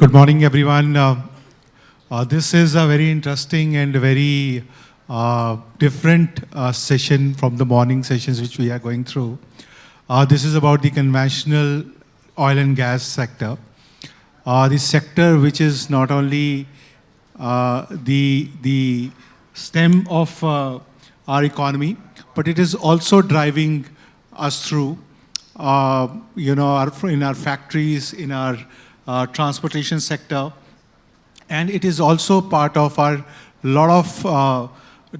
Good morning, everyone. This is a very interesting and very different session from the morning sessions which we are going through. This is about the conventional oil and gas sector. The sector which is not only the stem of our economy, but it is also driving us through, in our factories, in our transportation sector, and it is also part of our lot of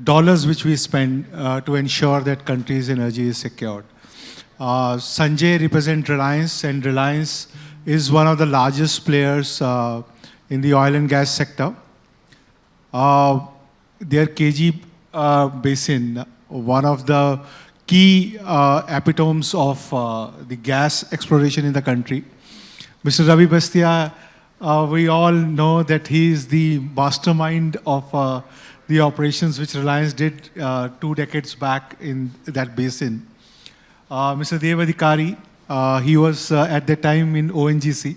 dollars which we spend to ensure that country's energy is secured. Sanjay represents Reliance, and Reliance is one of the largest players in the oil and gas sector. Their KG basin, one of the key epitomes of the gas exploration in the country. Mr. Rabi Bistia, we all know that he is the mastermind of the operations which Reliance did 2 decades back in that basin. Mr. Adhikari, he was at that time in ONGC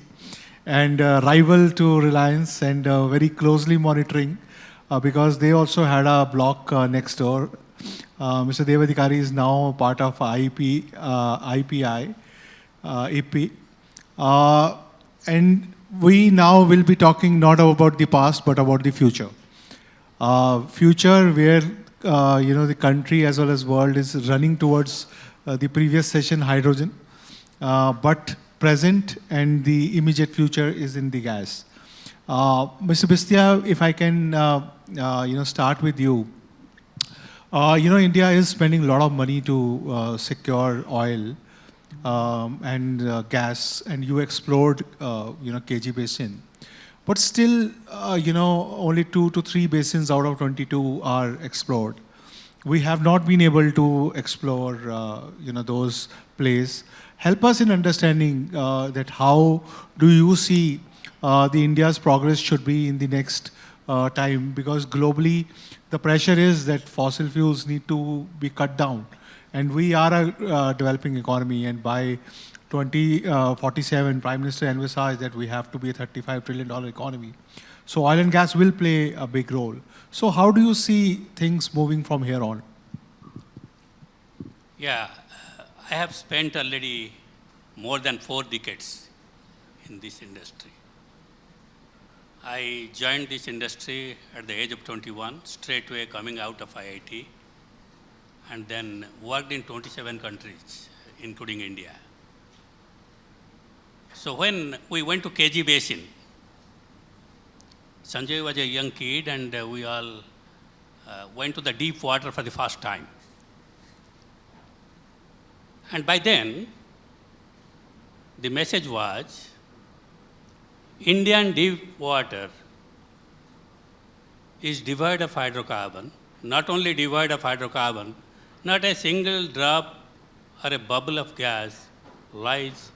and rival to Reliance and very closely monitoring because they also had a block next door. Mr. Adhikari is now part of IPI, AP. And we now will be talking not about the past, but about the future. Future where, the country as well as world is running towards the previous session, hydrogen. But present and the immediate future is in the gas. Mr. Bistia, if I can, start with you. India is spending a lot of money to secure oil. And gas, and you explored, KG Basin. But still, only 2 to 3 basins out of 22 are explored. We have not been able to explore, those plays. Help us in understanding that how do you see the India's progress should be in the next time, because globally the pressure is that fossil fuels need to be cut down. And we are a developing economy, and by 2047, Prime Minister envisaged that we have to be a $35 trillion economy. So oil and gas will play a big role. So how do you see things moving from here on? Yeah, I have spent already more than 4 decades in this industry. I joined this industry at the age of 21, straightway coming out of IIT. And then worked in 27 countries, including India. So when we went to KG Basin, Sanjay was a young kid, and we all went to the deep water for the first time. And by then, the message was, Indian deep water is devoid of hydrocarbon, not only devoid of hydrocarbon, not a single drop or a bubble of gas lies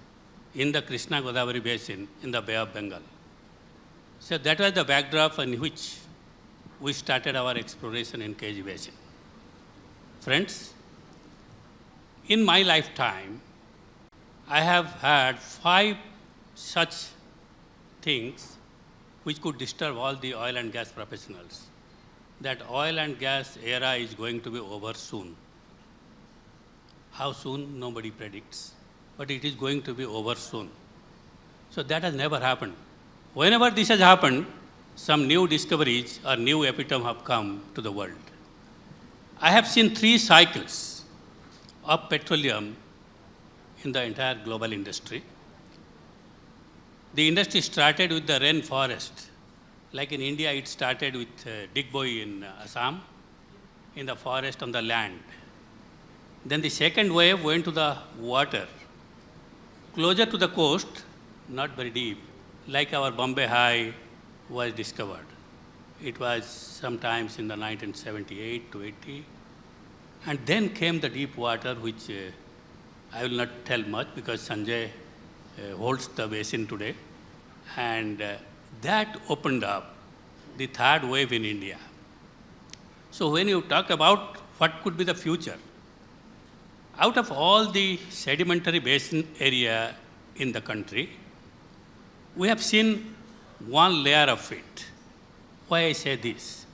in the Krishna-Godavari basin in the Bay of Bengal. So that was the backdrop in which we started our exploration in KG Basin. Friends, in my lifetime, I have had 5 such things which could disturb all the oil and gas professionals. That oil and gas era is going to be over soon. How soon, nobody predicts, but it is going to be over soon. So that has never happened. Whenever this has happened, some new discoveries or new epitome have come to the world. I have seen 3 cycles of petroleum in the entire global industry. The industry started with the rainforest. Like in India, it started with Digboi in Assam, in the forest on the land. Then the second wave went to the water, closer to the coast, not very deep, like our Bombay High was discovered. It was sometimes in the 1978 to 80. And then came the deep water, which I will not tell much because Sanjay holds the basin today. And that opened up the 3rd wave in India. So when you talk about what could be the future, out of all the sedimentary basin area in the country, we have seen one layer of it. Why I say this?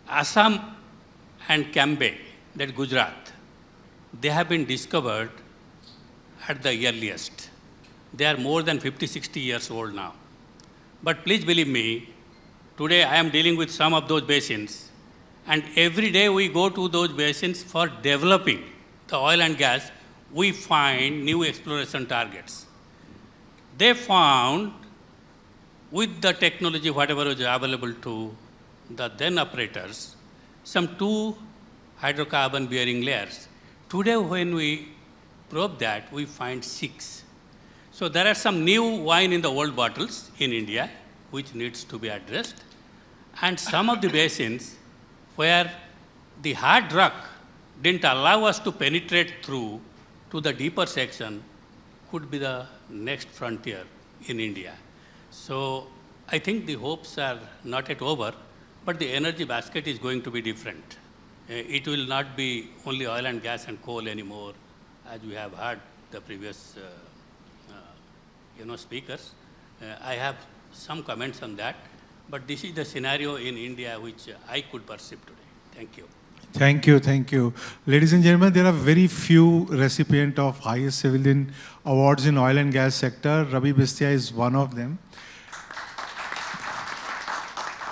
Assam and Cambay, that Gujarat, they have been discovered at the earliest. They are more than 50, 60 years old now. But please believe me, today I am dealing with some of those basins, and every day we go to those basins for developing the oil and gas, we find new exploration targets. They found, with the technology, whatever was available to the then operators, some 2 hydrocarbon bearing layers. Today, when we probe that, we find 6. So there are some new wine in the old bottles in India, which needs to be addressed. And some of the basins where the hard rock didn't allow us to penetrate through to the deeper section could be the next frontier in India. So I think the hopes are not yet over, but the energy basket is going to be different. It will not be only oil and gas and coal anymore, as we have heard the previous speakers. I have some comments on that, but this is the scenario in India which I could perceive today. Thank you. Thank you, thank you. Ladies and gentlemen, there are very few recipients of highest civilian awards in oil and gas sector. Rabi Bistia is one of them.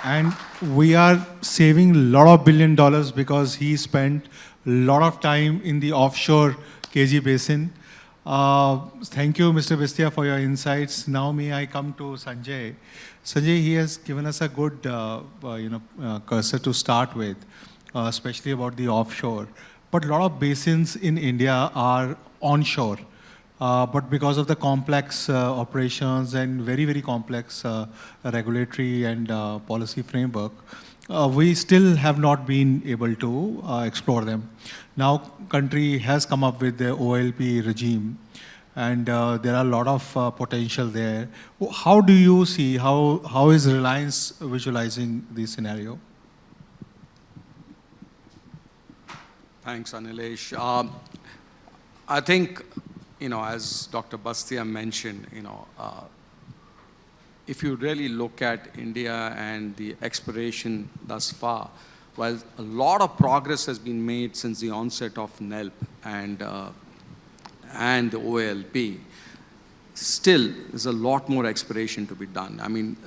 And we are saving a lot of $1 billion because he spent a lot of time in the offshore KG basin. Thank you, Mr. Bistia, for your insights. Now may I come to Sanjay. Sanjay, he has given us a good cursor to start with, especially about the offshore. But a lot of basins in India are onshore. But because of the complex operations and very, very complex regulatory and policy framework, we still have not been able to explore them. Now, country has come up with the OLP regime, and there are a lot of potential there. How do you see, how is Reliance visualizing this scenario? Thanks, Anilesh. I think, as Dr. Bistia mentioned, if you really look at India and the exploration thus far, while a lot of progress has been made since the onset of NELP and the OLP, still there's a lot more exploration to be done. I mean,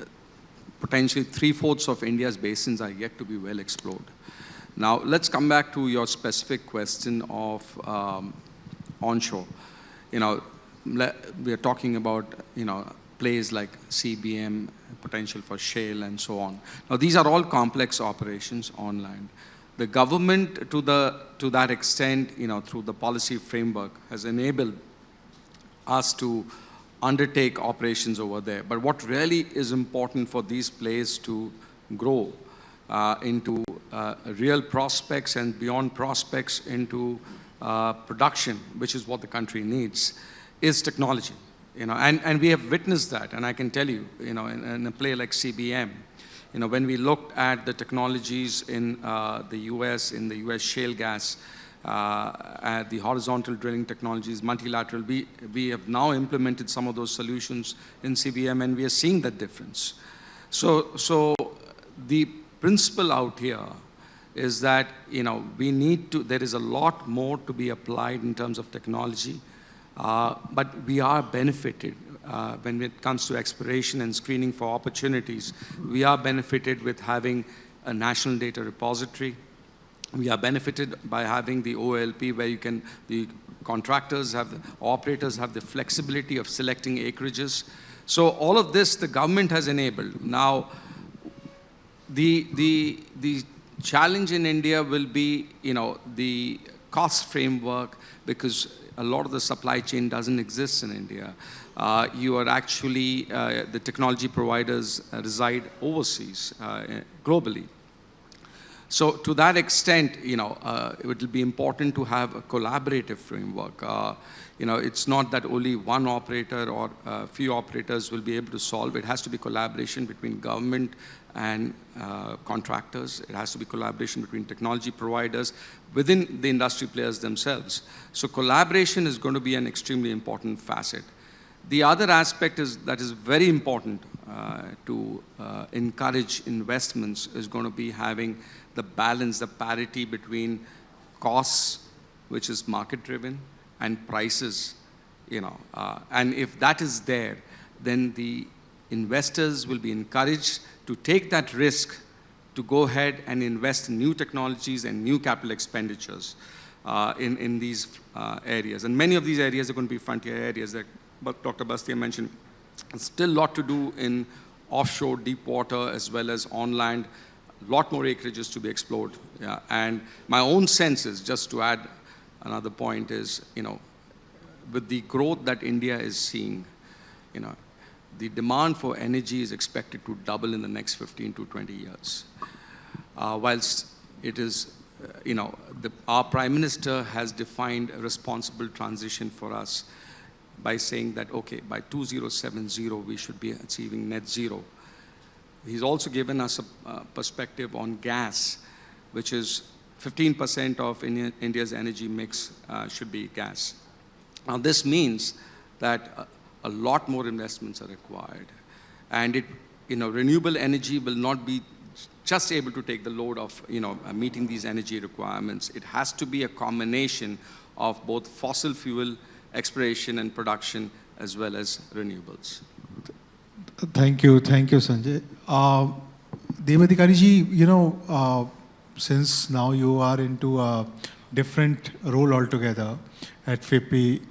potentially 3/4 of India's basins are yet to be well explored. Now, let's come back to your specific question of onshore. We are talking about, plays like CBM, potential for shale, and so on. Now, these are all complex operations on land. The government, to that extent, through the policy framework, has enabled us to undertake operations over there. But what really is important for these plays to grow into real prospects and beyond prospects into production, which is what the country needs, is technology. And we have witnessed that. And I can tell you, in a play like CBM, when we looked at the technologies in the US shale gas, at the horizontal drilling technologies, multilateral, we have now implemented some of those solutions in CBM, and we are seeing that difference. So the principle out here is that, we need to, there is a lot more to be applied in terms of technology, but we are benefited when it comes to exploration and screening for opportunities. We are benefited with having a national data repository. We are benefited by having the OLP, where the contractors operators have the flexibility of selecting acreages. So all of this, the government has enabled. Now, the challenge in India will be, the cost framework, because a lot of the supply chain doesn't exist in India. You are actually, the technology providers reside overseas, globally. So to that extent, it will be important to have a collaborative framework. It's not that only one operator or a few operators will be able to solve. It has to be collaboration between government and contractors. It has to be collaboration between technology providers within the industry players themselves. So collaboration is going to be an extremely important facet. The other aspect that is very important to encourage investments is going to be having the balance, the parity between costs, which is market-driven, and prices. And if that is there, then the investors will be encouraged to take that risk to go ahead and invest in new technologies and new capital expenditures in these areas. And many of these areas are going to be frontier areas that Dr. Bistia mentioned. There's still a lot to do in offshore, deep water, as well as on land. A lot more acreages to be explored. Yeah. And my own sense is, just to add another point, is, with the growth that India is seeing, the demand for energy is expected to double in the next 15 to 20 years. Whilst it is, our Prime Minister has defined a responsible transition for us by saying that, okay, by 2070, we should be achieving net zero. He's also given us a perspective on gas, which is 15% of India's energy mix should be gas. Now, this means that a lot more investments are required. And renewable energy will not be just able to take the load of meeting these energy requirements. It has to be a combination of both fossil fuel exploration and production as well as renewables. Thank you, Sanjay. Adhikari ji, since now you are into a different role altogether at FIPPI,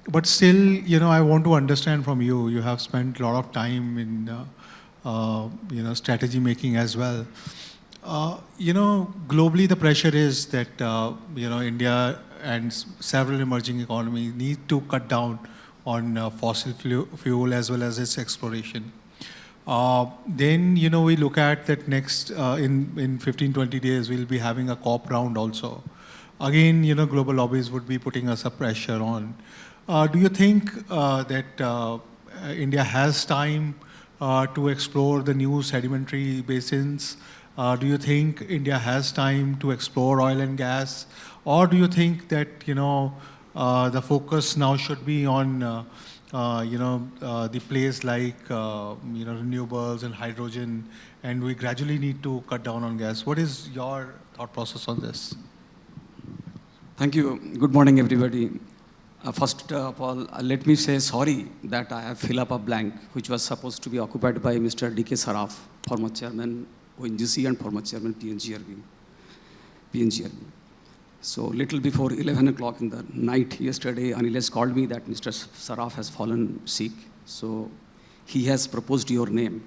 but still, I want to understand from you. You have spent a lot of time in, strategy making as well. Globally, the pressure is that, India and several emerging economies need to cut down on fossil fuel as well as its exploration. Then, we look at that next, in 15, 20 days, we'll be having a COP round also. Again, global lobbies would be putting us a pressure on. Do you think that India has time to explore the new sedimentary basins? Do you think India has time to explore oil and gas? Or do you think that, the focus now should be on, the place like, renewables and hydrogen, and we gradually need to cut down on gas? What is your thought process on this? Thank you. Good morning, everybody. First of all, let me say sorry that I have filled up a blank, which was supposed to be occupied by Mr. D.K. Saraf, former chairman ONGC and former chairman PNGRB. So little before 11 o'clock in the night yesterday, Anilesh called me that Mr. Saraf has fallen sick. So he has proposed your name.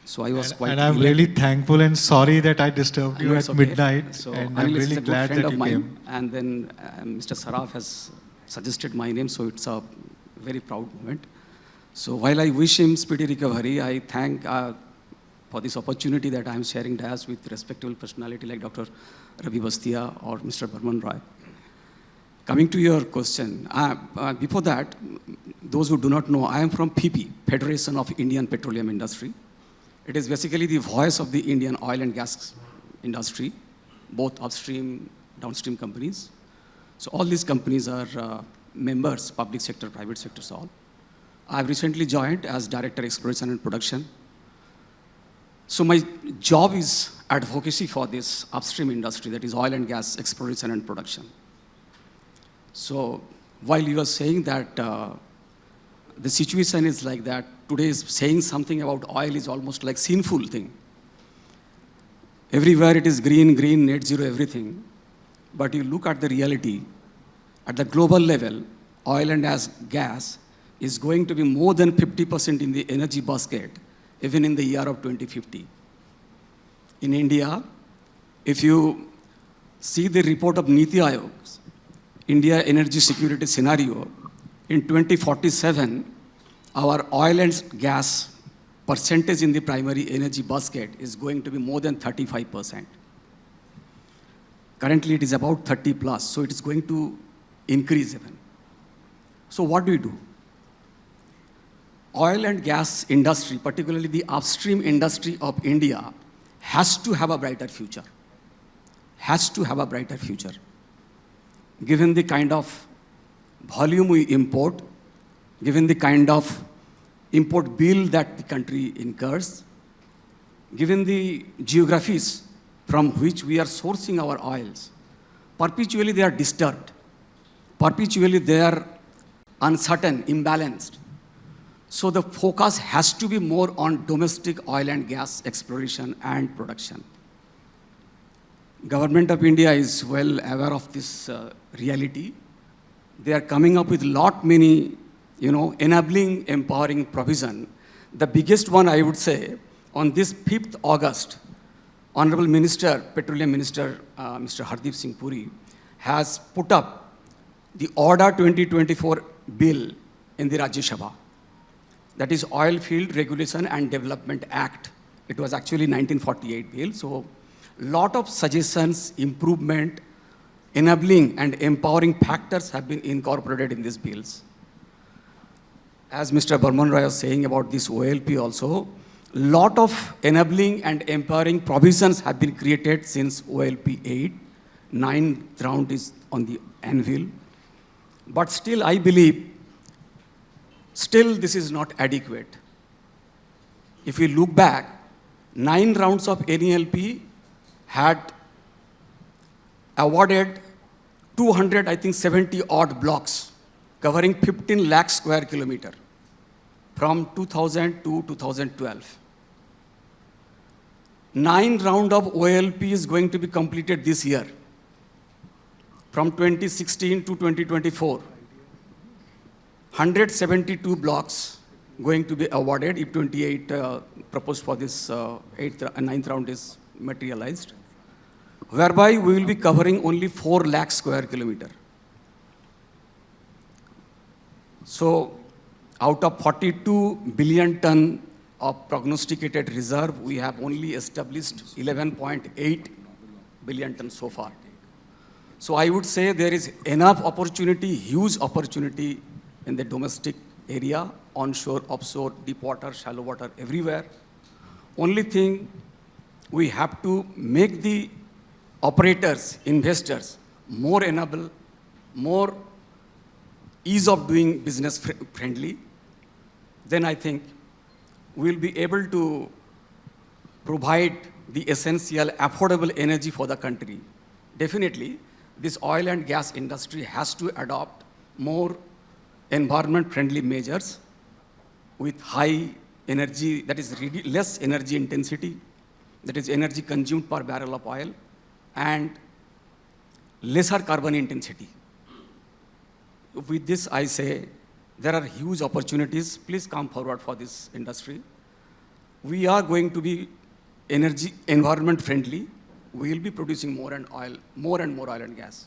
So I was quite... And I'm really thankful and sorry that I disturbed you at midnight. So and I'm really glad that you came. And then Mr. Saraf has suggested my name, so it's a very proud moment. So while I wish him speedy recovery, I thank for this opportunity that I'm sharing dais with respectable personality like Dr. Rabi Bistia or Mr. Barman. Coming to your question, before that, those who do not know, I am from FIPPI, Federation of Indian Petroleum Industry. It is basically the voice of the Indian oil and gas industry, both upstream, downstream companies. So all these companies are members, public sector, private sectors, all. I've recently joined as Director Exploration and Production. So my job is advocacy for this upstream industry, that is oil and gas exploration and production. So while you are saying that the situation is like that, today is saying something about oil is almost like sinful thing. Everywhere it is green, net zero, everything. But you look at the reality, at the global level, oil and gas is going to be more than 50% in the energy basket, even in the year of 2050. In India, if you see the report of Niti Aayog, India Energy Security Scenario, in 2047, our oil and gas percentage in the primary energy basket is going to be more than 35%. Currently, it is about 30 plus, so it is going to increase even. So what do we do? Oil and gas industry, particularly the upstream industry of India, has to have a brighter future. Has to have a brighter future. Given the kind of volume we import, given the kind of import bill that the country incurs, given the geographies from which we are sourcing our oils, perpetually they are disturbed. Perpetually they are uncertain, imbalanced. So the focus has to be more on domestic oil and gas exploration and production. Government of India is well aware of this reality. They are coming up with many, enabling, empowering provision. The biggest one, I would say, on this 5th August, Honorable Minister, Petroleum Minister, Mr. Hardeep Singh Puri, has put up the Order 2024 bill in the Rajya Sabha. That is Oil Field Regulation and Development Act. It was actually 1948 bill. So lot of suggestions, improvement, enabling and empowering factors have been incorporated in these bills. As Mr. Barman was saying about this OLP also, lot of enabling and empowering provisions have been created since OLP 8. 9th round is on the anvil. But still, I believe, this is not adequate. If we look back, 9 rounds of NELP had awarded 70 odd blocks covering 15 lakh square kilometer from 2000 to 2012. 9 round of OLP is going to be completed this year from 2016 to 2024. 172 blocks going to be awarded if 28 proposed for this 9th round is materialized, whereby we will be covering only 4 lakh square kilometer. So out of 42 billion ton of prognosticated reserve, we have only established 11.8 billion ton so far. So I would say there is enough opportunity, huge opportunity in the domestic area, onshore, offshore, deep water, shallow water, everywhere. Only thing, we have to make the operators, investors, more enable, more ease of doing business friendly. Then I think we'll be able to provide the essential affordable energy for the country. Definitely, this oil and gas industry has to adopt more environment-friendly measures with high energy, that is less energy intensity, that is energy consumed per barrel of oil, and lesser carbon intensity. With this, I say, there are huge opportunities. Please come forward for this industry. We are going to be environment friendly. We will be producing more and more oil and gas.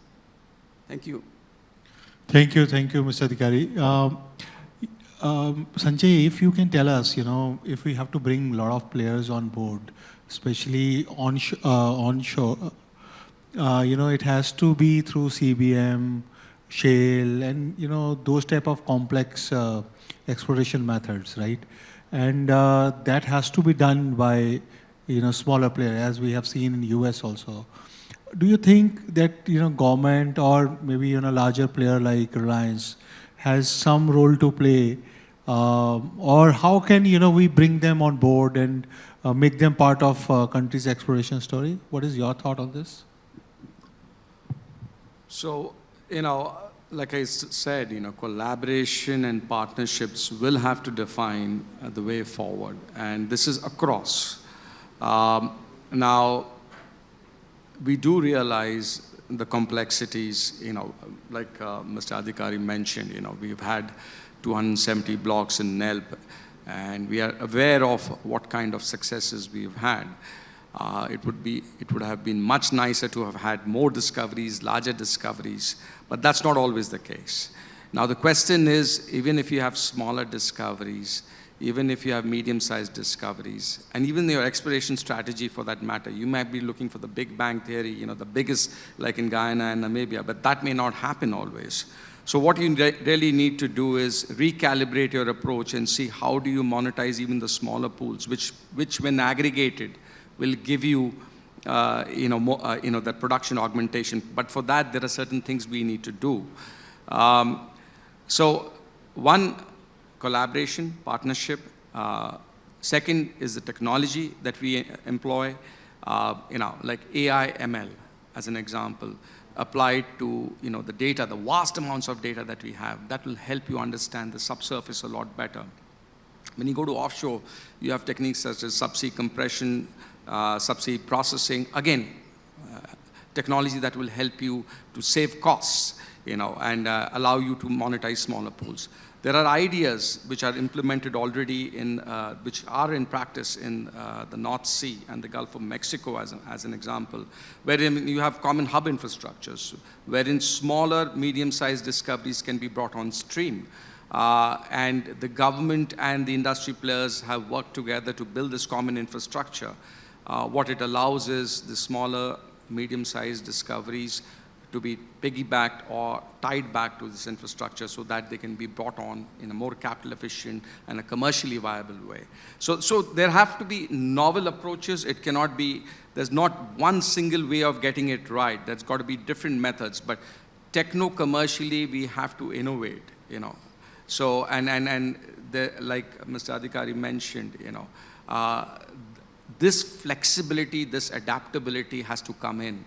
Thank you. Thank you, Mr. Adhikari. Sanjay, if you can tell us, if we have to bring a lot of players on board, especially onshore, it has to be through CBM, shale, and those type of complex exploration methods, right? And that has to be done by smaller players, as we have seen in US also. Do you think that government or maybe larger player like Reliance has some role to play, or how can we bring them on board and make them part of country's exploration story? What is your thought on this? So, like I said, collaboration and partnerships will have to define the way forward. And this is across. Now, we do realize the complexities, like Mr. Adhikari mentioned, we've had 270 blocks in NELP, and we are aware of what kind of successes we've had. It would have been much nicer to have had more discoveries, larger discoveries, but that's not always the case. Now the question is, even if you have smaller discoveries, even if you have medium-sized discoveries, and even your exploration strategy for that matter, you might be looking for the big bang theory, the biggest, like in Guyana and Namibia, but that may not happen always. So what you really need to do is recalibrate your approach and see how do you monetize even the smaller pools, which when aggregated, will give you, that production augmentation. But for that, there are certain things we need to do. So one collaboration, partnership. Second is the technology that we employ, like AI, ML, as an example, applied to the data, the vast amounts of data that we have. That will help you understand the subsurface a lot better. When you go to offshore, you have techniques such as subsea compression, subsea processing. Again, technology that will help you to save costs, and allow you to monetize smaller pools. There are ideas which are implemented already which are in practice in the North Sea and the Gulf of Mexico as an example, wherein you have common hub infrastructures, wherein smaller, medium-sized discoveries can be brought on stream. And the government and the industry players have worked together to build this common infrastructure. What it allows is the smaller, medium-sized discoveries to be piggybacked or tied back to this infrastructure so that they can be brought on in a more capital efficient and a commercially viable way. So there have to be novel approaches. It cannot be, there's not one single way of getting it right. There's got to be different methods, but techno-commercially we have to innovate, So, like Mr. Adhikari mentioned, this flexibility, this adaptability has to come in,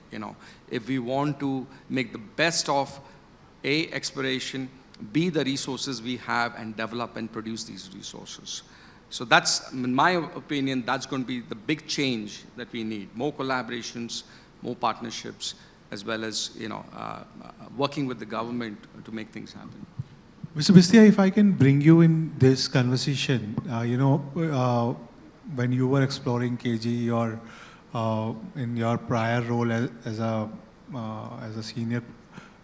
if we want to make the best of exploration, B, the resources we have, and develop and produce these resources. So that's, in my opinion, that's going to be the big change that we need. More collaborations, more partnerships, as well as, working with the government to make things happen. Mr. Bistia, if I can bring you in this conversation, when you were exploring KG or in your prior role as a senior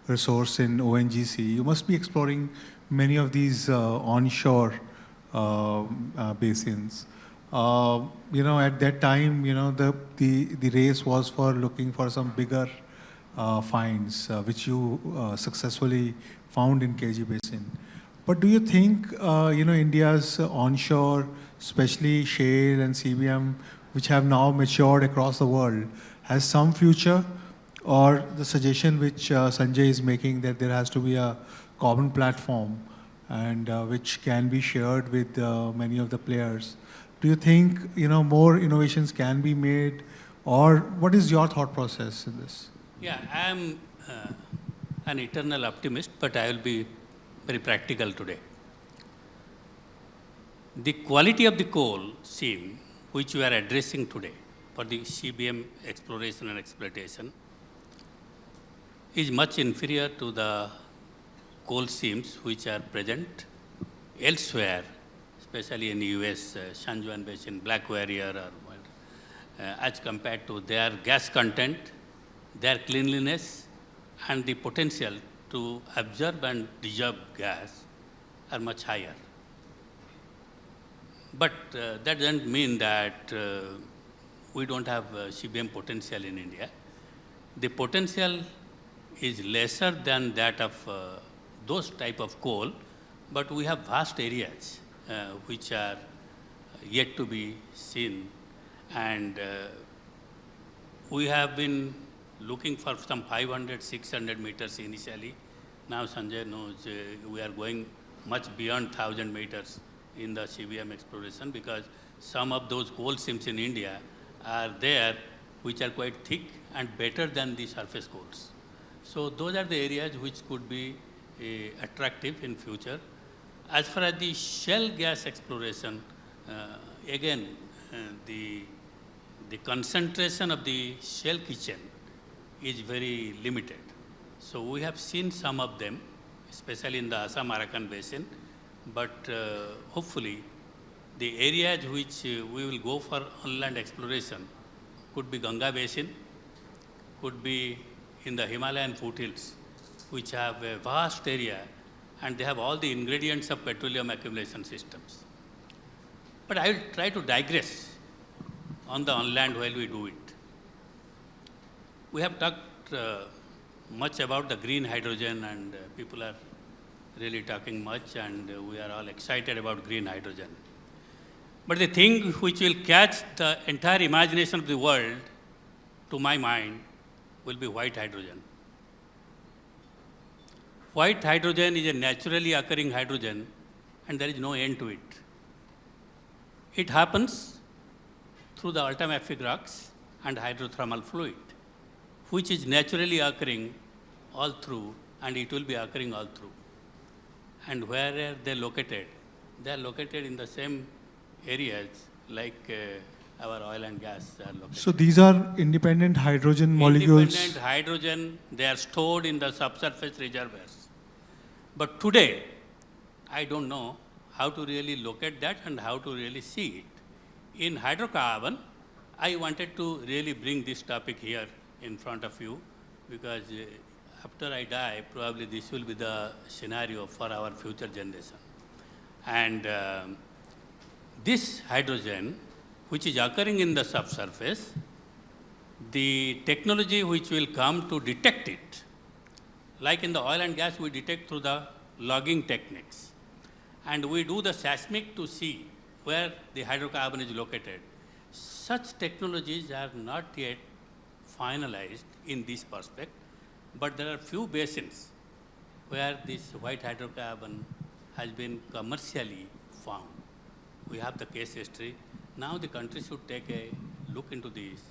resource in ONGC, you must be exploring many of these onshore basins. At that time, the race was for looking for some bigger finds, which you successfully found in KG Basin. But do you think, India's onshore, especially shale and CBM, which have now matured across the world, has some future? Or the suggestion which Sanjay is making that there has to be a common platform and which can be shared with many of the players. Do you think, more innovations can be made? Or what is your thought process in this? Yeah, I am an eternal optimist, but I will be very practical today. The quality of the coal seam, which we are addressing today for the CBM exploration and exploitation, is much inferior to the coal seams which are present elsewhere, especially in the US, Sanjay Basin, Black Warrior, as compared to their gas content, their cleanliness, and the potential to absorb and dissolve gas are much higher. But that doesn't mean that we don't have CBM potential in India. The potential is lesser than that of those type of coal, but we have vast areas which are yet to be seen. And we have been looking for some 500, 600 meters initially. Now Sanjay knows we are going much beyond 1,000 meters in the CBM exploration, because some of those coal seams in India are there which are quite thick and better than the surface coals. So those are the areas which could be attractive in future. As far as the shale gas exploration, again, the concentration of the shale kitchen is very limited. So we have seen some of them, especially in the Assam-Arakan Basin, but hopefully the areas which we will go for inland exploration could be Ganga Basin, could be in the Himalayan foothills, which have a vast area and they have all the ingredients of petroleum accumulation systems. But I will try to digress on the inland while we do it. We have talked much about the green hydrogen, and people are really talking much, and we are all excited about green hydrogen. But the thing which will catch the entire imagination of the world, to my mind, will be white hydrogen. White hydrogen is a naturally occurring hydrogen, and there is no end to it. It happens through the ultramafic rocks and hydrothermal fluid, which is naturally occurring all through, and it will be occurring all through. And where are they located? They are located in the same areas like our oil and gas are located. So these are independent hydrogen molecules? Independent hydrogen, they are stored in the subsurface reservoirs. But today, I don't know how to really locate that and how to really see it. In hydrocarbon, I wanted to really bring this topic here in front of you because after I die, probably this will be the scenario for our future generation. And this hydrogen, which is occurring in the subsurface, the technology which will come to detect it, like in the oil and gas, we detect through the logging techniques. And we do the seismic to see where the hydrocarbon is located. Such technologies are not yet finalized in this perspective, but there are few basins where this white hydrocarbon has been commercially found. We have the case history. Now the country should take a look into this,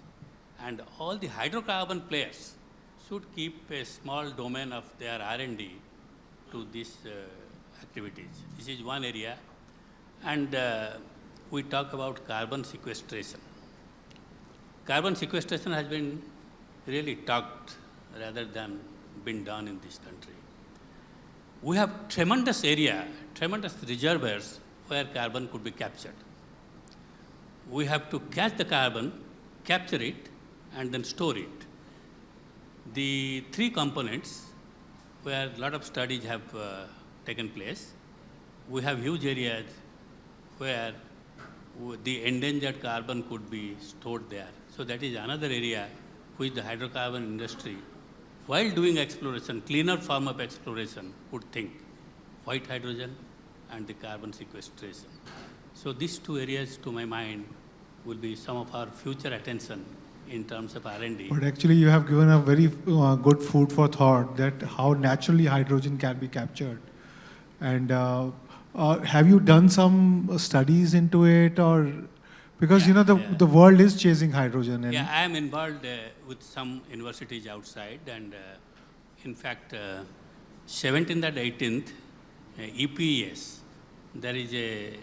and all the hydrocarbon players should keep a small domain of their R&D to these activities. This is one area. And we talk about carbon sequestration. Carbon sequestration has been really talked rather than been done in this country. We have tremendous area, tremendous reservoirs where carbon could be captured. We have to catch the carbon, capture it, and then store it. The three components where a lot of studies have taken place, we have huge areas where the endangered carbon could be stored there. So that is another area which the hydrocarbon industry, while doing exploration, cleaner form of exploration, would think white hydrogen and the carbon sequestration. So these two areas, to my mind, will be some of our future attention in terms of R&D. But actually, you have given a very good food for thought that how naturally hydrogen can be captured. And have you done some studies into it, or because the world is chasing hydrogen? And I am involved with some universities outside, and in fact, 17th and 18th, EPES, there is a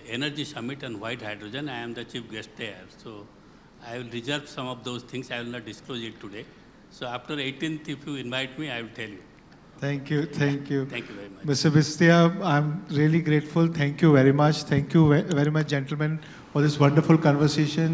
energy summit on white hydrogen. I am the chief guest there, so I will reserve some of those things. I will not disclose it today. So after 18th, if you invite me, I will tell you. Thank you. Thank you very much. Mr. Bistia, I'm really grateful. Thank you very much. Thank you very much, gentlemen, for this wonderful conversation.